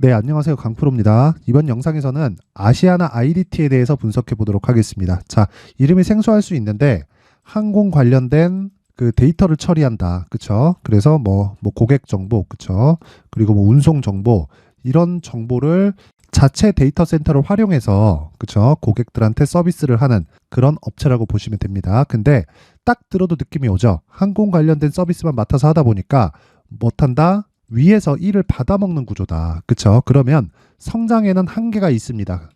네, 안녕하세요. 강프로입니다. 이번 영상에서는 아시아나 IDT에 대해서 분석해 보도록 하겠습니다. 자, 이름이 생소할 수 있는데 항공 관련된 그 데이터를 처리한다. 그쵸? 그래서 뭐 고객 정보, 그쵸? 그리고 뭐 운송 정보, 이런 정보를 자체 데이터 센터를 활용해서, 그쵸? 고객들한테 서비스를 하는 그런 업체라고 보시면 됩니다. 근데 딱 들어도 느낌이 오죠? 항공 관련된 서비스만 맡아서 하다 보니까 못한다? 위에서 일을 받아먹는 구조다. 그쵸? 그러면 성장에는 한계가 있습니다.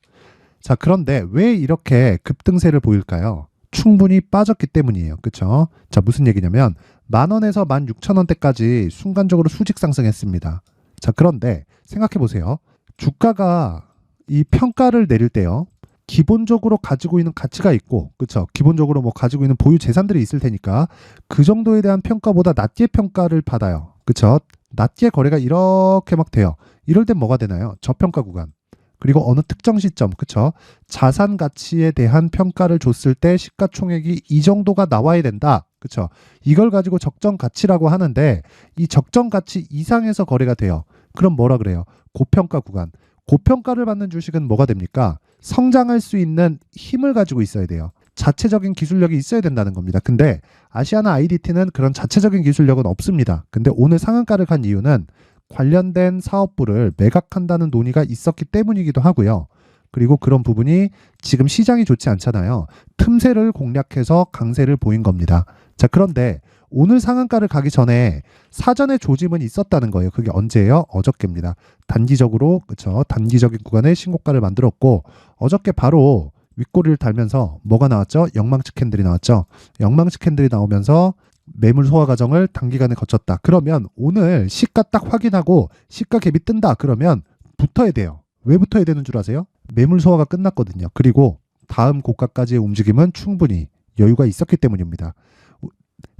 자, 그런데 왜 이렇게 급등세를 보일까요? 충분히 빠졌기 때문이에요. 그쵸? 자, 무슨 얘기냐면 10,000원에서 16,000원대까지 순간적으로 수직 상승했습니다. 자, 그런데 생각해 보세요. 주가가 이 평가를 내릴 때요. 기본적으로 가지고 있는 가치가 있고, 그쵸? 기본적으로 뭐 가지고 있는 보유 재산들이 있을 테니까 그 정도에 대한 평가보다 낮게 평가를 받아요. 그쵸? 낮게 거래가 이렇게 막 돼요. 이럴 땐 뭐가 되나요? 저평가 구간. 그리고 어느 특정 시점, 그쵸? 자산 가치에 대한 평가를 줬을 때 시가총액이 이 정도가 나와야 된다. 그쵸? 이걸 가지고 적정 가치라고 하는데 이 적정 가치 이상에서 거래가 돼요. 그럼 뭐라 그래요? 고평가 구간. 고평가를 받는 주식은 뭐가 됩니까? 성장할 수 있는 힘을 가지고 있어야 돼요. 자체적인 기술력이 있어야 된다는 겁니다. 근데 아시아나 IDT는 그런 자체적인 기술력은 없습니다. 근데 오늘 상한가를 간 이유는 관련된 사업부를 매각한다는 논의가 있었기 때문이기도 하고요. 그리고 그런 부분이 지금 시장이 좋지 않잖아요. 틈새를 공략해서 강세를 보인 겁니다. 자, 그런데 오늘 상한가를 가기 전에 사전에 조짐은 있었다는 거예요. 그게 언제예요? 어저께입니다. 단기적으로, 그쵸? 단기적인 구간에 신고가를 만들었고, 어저께 바로 윗꼬리를 달면서 뭐가 나왔죠? 영망치 캔들이 나왔죠. 영망치 캔들이 나오면서 매물 소화 과정을 단기간에 거쳤다. 그러면 오늘 시가 딱 확인하고 시가 갭이 뜬다. 그러면 붙어야 돼요. 왜 붙어야 되는 줄 아세요? 매물 소화가 끝났거든요. 그리고 다음 고가까지의 움직임은 충분히 여유가 있었기 때문입니다.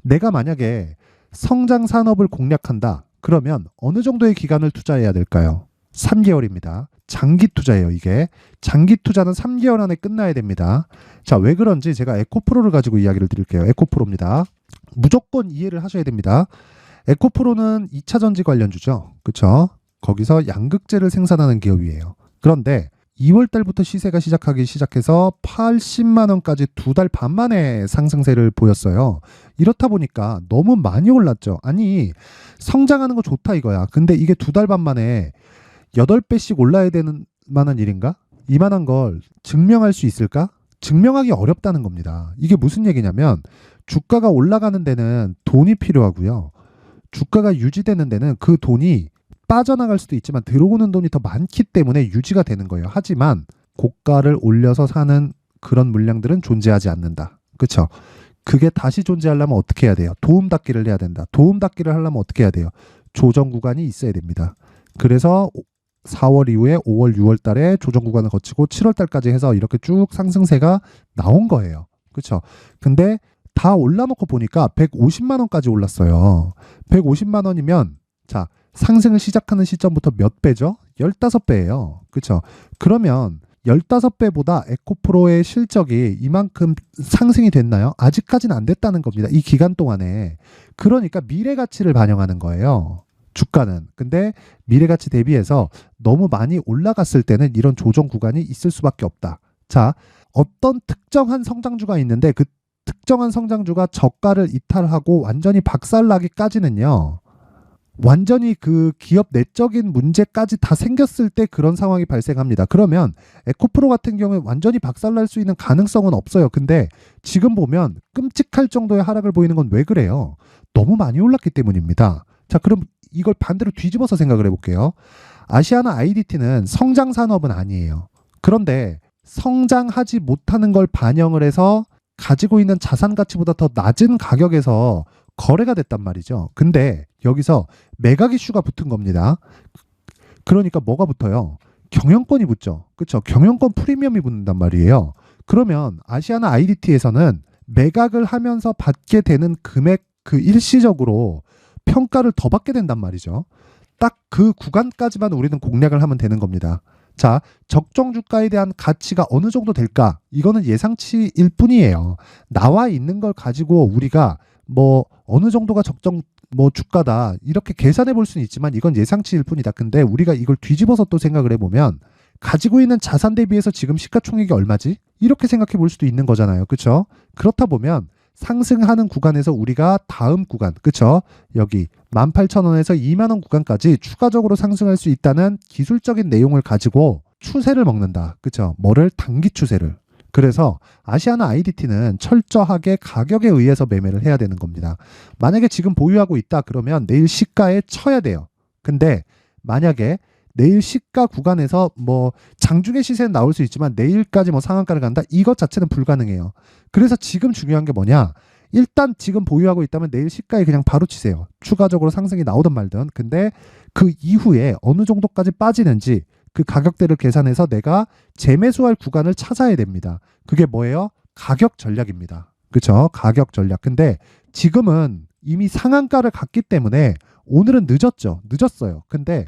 내가 만약에 성장 산업을 공략한다. 그러면 어느 정도의 기간을 투자해야 될까요? 3개월입니다. 장기 투자예요, 이게. 장기 투자는 3개월 안에 끝나야 됩니다. 자, 왜 그런지 제가 에코프로를 가지고 이야기를 드릴게요. 에코프로입니다. 무조건 이해를 하셔야 됩니다. 에코프로는 2차 전지 관련주죠. 그쵸? 거기서 양극재를 생산하는 기업이에요. 그런데 2월 달부터 시세가 시작하기 시작해서 80만 원까지 2달 반 만에 상승세를 보였어요. 이렇다 보니까 너무 많이 올랐죠. 아니, 성장하는 거 좋다 이거야. 근데 이게 2달 반 만에 8배씩 올라야 되는 만한 일인가? 이만한 걸 증명할 수 있을까? 증명하기 어렵다는 겁니다. 이게 무슨 얘기냐면 주가가 올라가는 데는 돈이 필요하고요. 주가가 유지되는 데는 그 돈이 빠져나갈 수도 있지만 들어오는 돈이 더 많기 때문에 유지가 되는 거예요. 하지만 고가를 올려서 사는 그런 물량들은 존재하지 않는다. 그렇죠? 그게 다시 존재하려면 어떻게 해야 돼요? 도움닫기를 해야 된다. 도움닫기를 하려면 어떻게 해야 돼요? 조정 구간이 있어야 됩니다. 그래서 4월 이후에 5월, 6월 달에 조정 구간을 거치고 7월 달까지 해서 이렇게 쭉 상승세가 나온 거예요. 그렇죠? 근데 다 올라놓고 보니까 150만 원까지 올랐어요. 150만 원이면 자, 상승을 시작하는 시점부터 몇 배죠? 15배예요. 그렇죠? 그러면 15배보다 에코프로의 실적이 이만큼 상승이 됐나요? 아직까지는 안 됐다는 겁니다. 이 기간 동안에. 그러니까 미래 가치를 반영하는 거예요. 주가는. 근데 미래 가치 대비해서 너무 많이 올라갔을 때는 이런 조정 구간이 있을 수밖에 없다. 자, 어떤 특정한 성장주가 있는데 그 특정한 성장주가 저가를 이탈하고 완전히 박살나기까지는요. 완전히 그 기업 내적인 문제까지 다 생겼을 때 그런 상황이 발생합니다. 그러면 에코프로 같은 경우에 완전히 박살날 수 있는 가능성은 없어요. 근데 지금 보면 끔찍할 정도의 하락을 보이는 건 왜 그래요? 너무 많이 올랐기 때문입니다. 자, 그럼 이걸 반대로 뒤집어서 생각을 해볼게요. 아시아나 IDT는 성장 산업은 아니에요. 그런데 성장하지 못하는 걸 반영을 해서 가지고 있는 자산 가치보다 더 낮은 가격에서 거래가 됐단 말이죠. 근데 여기서 매각 이슈가 붙은 겁니다. 그러니까 뭐가 붙어요? 경영권이 붙죠. 그렇죠? 경영권 프리미엄이 붙는단 말이에요. 그러면 아시아나 IDT에서는 매각을 하면서 받게 되는 금액 그 일시적으로 평가를 더 받게 된단 말이죠. 딱 그 구간까지만 우리는 공략을 하면 되는 겁니다. 자, 적정 주가에 대한 가치가 어느 정도 될까? 이거는 예상치일 뿐이에요. 나와 있는 걸 가지고 우리가 뭐 어느 정도가 적정 뭐 주가다 이렇게 계산해 볼 수는 있지만 이건 예상치일 뿐이다. 근데 우리가 이걸 뒤집어서 또 생각을 해보면 가지고 있는 자산 대비해서 지금 시가총액이 얼마지? 이렇게 생각해 볼 수도 있는 거잖아요. 그렇죠? 그렇다 보면 상승하는 구간에서 우리가 다음 구간, 그렇죠? 여기 18,000원에서 20,000원 구간까지 추가적으로 상승할 수 있다는 기술적인 내용을 가지고 추세를 먹는다. 그렇죠? 뭐를? 단기 추세를. 그래서 아시아나 IDT는 철저하게 가격에 의해서 매매를 해야 되는 겁니다. 만약에 지금 보유하고 있다 그러면 내일 시가에 쳐야 돼요. 근데 만약에 내일 시가 구간에서 뭐 장중의 시세는 나올 수 있지만 내일까지 뭐 상한가를 간다? 이것 자체는 불가능해요. 그래서 지금 중요한 게 뭐냐? 일단 지금 보유하고 있다면 내일 시가에 그냥 바로 치세요. 추가적으로 상승이 나오든 말든. 근데 그 이후에 어느 정도까지 빠지는지 그 가격대를 계산해서 내가 재매수할 구간을 찾아야 됩니다. 그게 뭐예요? 가격 전략입니다. 그렇죠? 가격 전략. 근데 지금은 이미 상한가를 갔기 때문에 오늘은 늦었죠. 늦었어요. 근데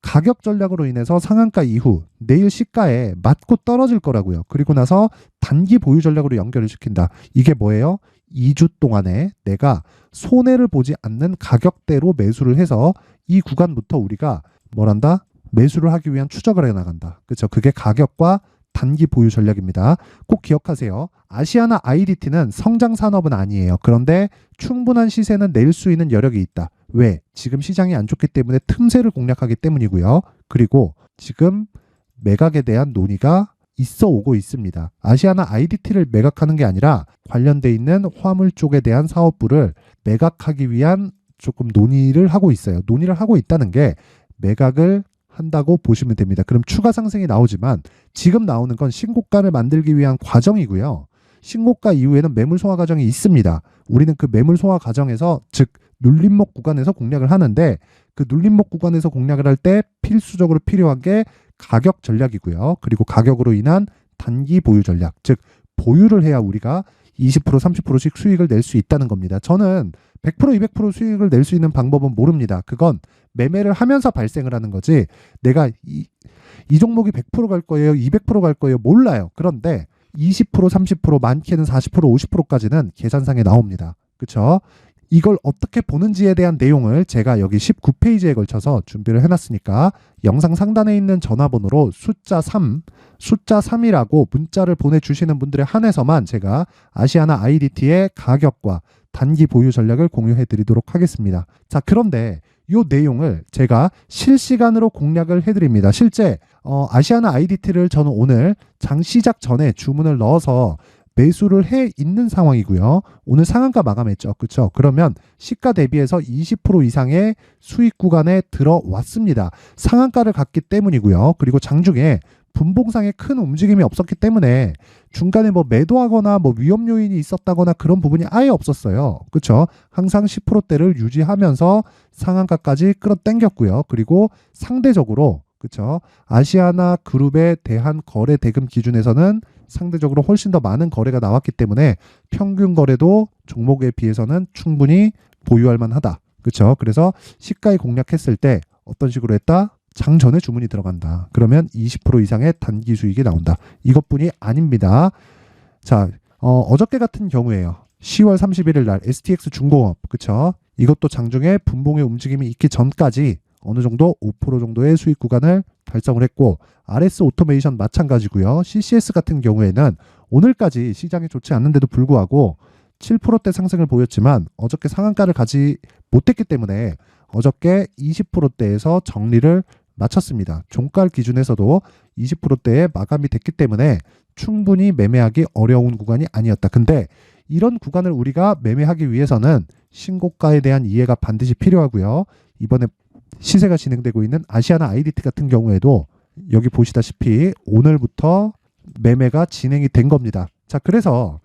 가격 전략으로 인해서 상한가 이후 내일 시가에 맞고 떨어질 거라고요. 그리고 나서 단기 보유 전략으로 연결을 시킨다. 이게 뭐예요? 2주 동안에 내가 손해를 보지 않는 가격대로 매수를 해서 이 구간부터 우리가 뭐란다? 매수를 하기 위한 추적을 해나간다. 그렇죠? 그게 가격과 단기 보유 전략입니다. 꼭 기억하세요. 아시아나 IDT는 성장 산업은 아니에요. 그런데 충분한 시세는 낼 수 있는 여력이 있다. 왜? 지금 시장이 안 좋기 때문에 틈새를 공략하기 때문이고요. 그리고 지금 매각에 대한 논의가 있어 오고 있습니다. 아시아나 IDT를 매각하는 게 아니라 관련돼 있는 화물 쪽에 대한 사업부를 매각하기 위한 조금 논의를 하고 있어요. 논의를 하고 있다는 게 매각을 한다고 보시면 됩니다. 그럼 추가 상승이 나오지만 지금 나오는 건 신고가를 만들기 위한 과정이고요. 신고가 이후에는 매물 소화 과정이 있습니다. 우리는 그 매물 소화 과정에서 즉 눌림목 구간에서 공략을 하는데 그 눌림목 구간에서 공략을 할 때 필수적으로 필요한 게 가격 전략이고요. 그리고 가격으로 인한 단기 보유 전략, 즉 보유를 해야 우리가 20% 30%씩 수익을 낼 수 있다는 겁니다. 저는 100% 200% 수익을 낼 수 있는 방법은 모릅니다. 그건 매매를 하면서 발생을 하는 거지 내가 이 종목이 100%갈 거예요 200%갈 거예요 몰라요. 그런데 20% 30% 많게는 40% 50%까지는 계산상에 나옵니다. 그렇죠? 이걸 어떻게 보는지에 대한 내용을 제가 여기 19페이지에 걸쳐서 준비를 해놨으니까 영상 상단에 있는 전화번호로 숫자 3이라고 문자를 보내주시는 분들에 한해서만 제가 아시아나 IDT의 가격과 단기 보유 전략을 공유해 드리도록 하겠습니다. 자, 그런데 이 내용을 제가 실시간으로 공략을 해드립니다. 실제 아시아나 IDT를 저는 오늘 장 시작 전에 주문을 넣어서 매수를 해 있는 상황이고요. 오늘 상한가 마감했죠. 그렇죠? 그러면 시가 대비해서 20% 이상의 수익 구간에 들어왔습니다. 상한가를 갔기 때문이고요. 그리고 장중에 분봉상에 큰 움직임이 없었기 때문에 중간에 뭐 매도하거나 뭐 위험 요인이 있었다거나 그런 부분이 아예 없었어요. 그렇죠? 항상 10%대를 유지하면서 상한가까지 끌어당겼고요. 그리고 상대적으로 그렇죠? 아시아나 그룹에 대한 거래 대금 기준에서는 상대적으로 훨씬 더 많은 거래가 나왔기 때문에 평균 거래도 종목에 비해서는 충분히 보유할 만하다. 그렇죠? 그래서 시가에 공략했을 때 어떤 식으로 했다? 장 전에 주문이 들어간다. 그러면 20% 이상의 단기 수익이 나온다. 이것뿐이 아닙니다. 자, 어저께 같은 경우에요. 10월 31일 날 STX 중공업, 그쵸? 이것도 장중에 분봉의 움직임이 있기 전까지 어느 정도 5% 정도의 수익 구간을 달성을 했고 RS 오토메이션 마찬가지고요. CCS 같은 경우에는 오늘까지 시장이 좋지 않는데도 불구하고 7%대 상승을 보였지만 어저께 상한가를 가지 못했기 때문에 어저께 20%대에서 정리를 마쳤습니다. 종가 기준에서도 20%대에 마감이 됐기 때문에 충분히 매매하기 어려운 구간이 아니었다. 근데 이런 구간을 우리가 매매하기 위해서는 신고가에 대한 이해가 반드시 필요하고요. 이번에 시세가 진행되고 있는 아시아나 IDT 같은 경우에도 여기 보시다시피 오늘부터 매매가 진행이 된 겁니다. 자, 그래서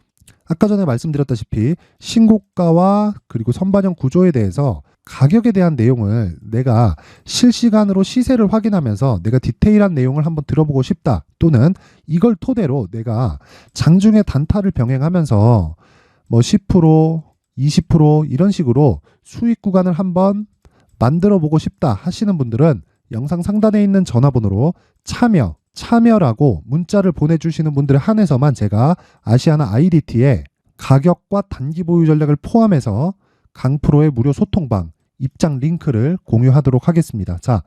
아까 전에 말씀드렸다시피 신고가와 그리고 선반영 구조에 대해서 가격에 대한 내용을 내가 실시간으로 시세를 확인하면서 내가 디테일한 내용을 한번 들어보고 싶다. 또는 이걸 토대로 내가 장중에 단타를 병행하면서 뭐 10%, 20% 이런 식으로 수익 구간을 한번 만들어 보고 싶다 하시는 분들은 영상 상단에 있는 전화번호로 참여라고 문자를 보내주시는 분들에 한해서만 제가 아시아나 IDT의 가격과 단기 보유 전략을 포함해서 강프로의 무료 소통방 입장 링크를 공유하도록 하겠습니다. 자,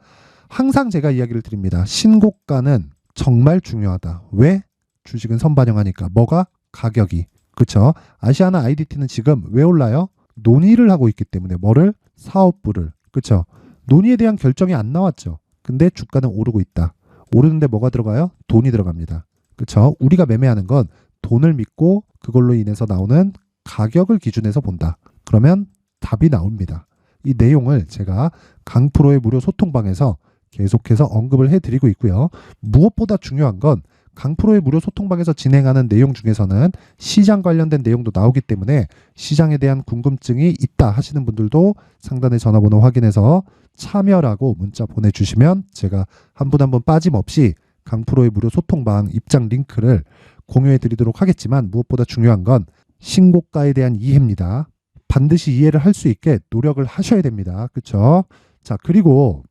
항상 제가 이야기를 드립니다. 신고가는 정말 중요하다. 왜? 주식은 선반영하니까. 뭐가? 가격이. 그렇죠? 아시아나 IDT는 지금 왜 올라요? 논의를 하고 있기 때문에. 뭐를? 사업부를. 그렇죠? 논의에 대한 결정이 안 나왔죠. 근데 주가는 오르고 있다. 오르는데 뭐가 들어가요? 돈이 들어갑니다. 그렇죠? 우리가 매매하는 건 돈을 믿고 그걸로 인해서 나오는 가격을 기준해서 본다. 그러면 답이 나옵니다. 이 내용을 제가 강프로의 무료 소통방에서 계속해서 언급을 해드리고 있고요. 무엇보다 중요한 건 강프로의 무료 소통방에서 진행하는 내용 중에서는 시장 관련된 내용도 나오기 때문에 시장에 대한 궁금증이 있다 하시는 분들도 상단의 전화번호 확인해서 참여라고 문자 보내주시면 제가 한 분 한 분 빠짐없이 강프로의 무료 소통방 입장 링크를 공유해 드리도록 하겠지만 무엇보다 중요한 건 신고가에 대한 이해입니다. 반드시 이해를 할 수 있게 노력을 하셔야 됩니다. 그렇죠? 자, 그리고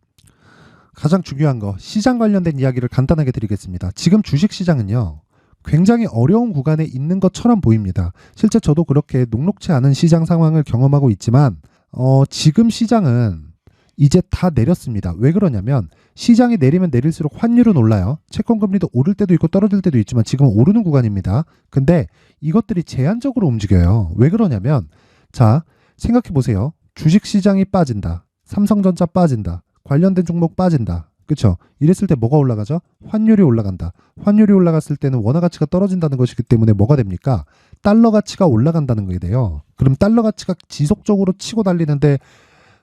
가장 중요한 거 시장 관련된 이야기를 간단하게 드리겠습니다. 지금 주식시장은요. 굉장히 어려운 구간에 있는 것처럼 보입니다. 실제 저도 그렇게 녹록치 않은 시장 상황을 경험하고 있지만 지금 시장은 이제 다 내렸습니다. 왜 그러냐면 시장이 내리면 내릴수록 환율은 올라요. 채권금리도 오를 때도 있고 떨어질 때도 있지만 지금 오르는 구간입니다. 근데 이것들이 제한적으로 움직여요. 왜 그러냐면 자, 생각해 보세요. 주식시장이 빠진다. 삼성전자 빠진다. 관련된 종목 빠진다. 그렇죠? 이랬을 때 뭐가 올라가죠? 환율이 올라간다. 환율이 올라갔을 때는 원화 가치가 떨어진다는 것이기 때문에 뭐가 됩니까? 달러 가치가 올라간다는 게 돼요. 그럼 달러 가치가 지속적으로 치고 달리는데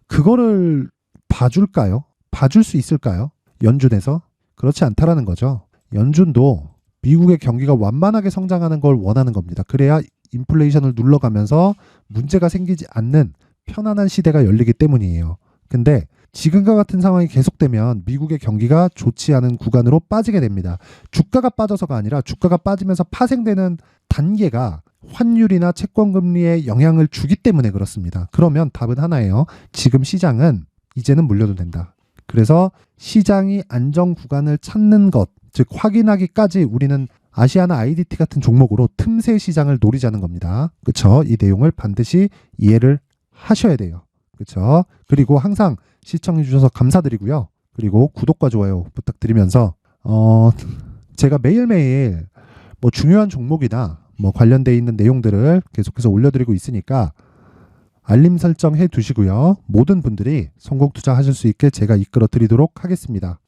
그거를 봐줄까요? 봐줄 수 있을까요? 연준에서? 그렇지 않다라는 거죠. 연준도 미국의 경기가 완만하게 성장하는 걸 원하는 겁니다. 그래야 인플레이션을 눌러가면서 문제가 생기지 않는 편안한 시대가 열리기 때문이에요. 근데 지금과 같은 상황이 계속되면 미국의 경기가 좋지 않은 구간으로 빠지게 됩니다. 주가가 빠져서가 아니라 주가가 빠지면서 파생되는 단계가 환율이나 채권금리에 영향을 주기 때문에 그렇습니다. 그러면 답은 하나예요. 지금 시장은 이제는 물려도 된다. 그래서 시장이 안정 구간을 찾는 것, 즉 확인하기까지 우리는 아시아나 IDT 같은 종목으로 틈새 시장을 노리자는 겁니다. 그렇죠? 이 내용을 반드시 이해를 하셔야 돼요. 그렇죠? 그리고 항상 시청해 주셔서 감사드리고요. 그리고 구독과 좋아요 부탁드리면서 제가 매일매일 뭐 중요한 종목이나 뭐 관련돼 있는 내용들을 계속해서 올려드리고 있으니까 알림 설정 해 두시고요. 모든 분들이 성공 투자하실 수 있게 제가 이끌어 드리도록 하겠습니다.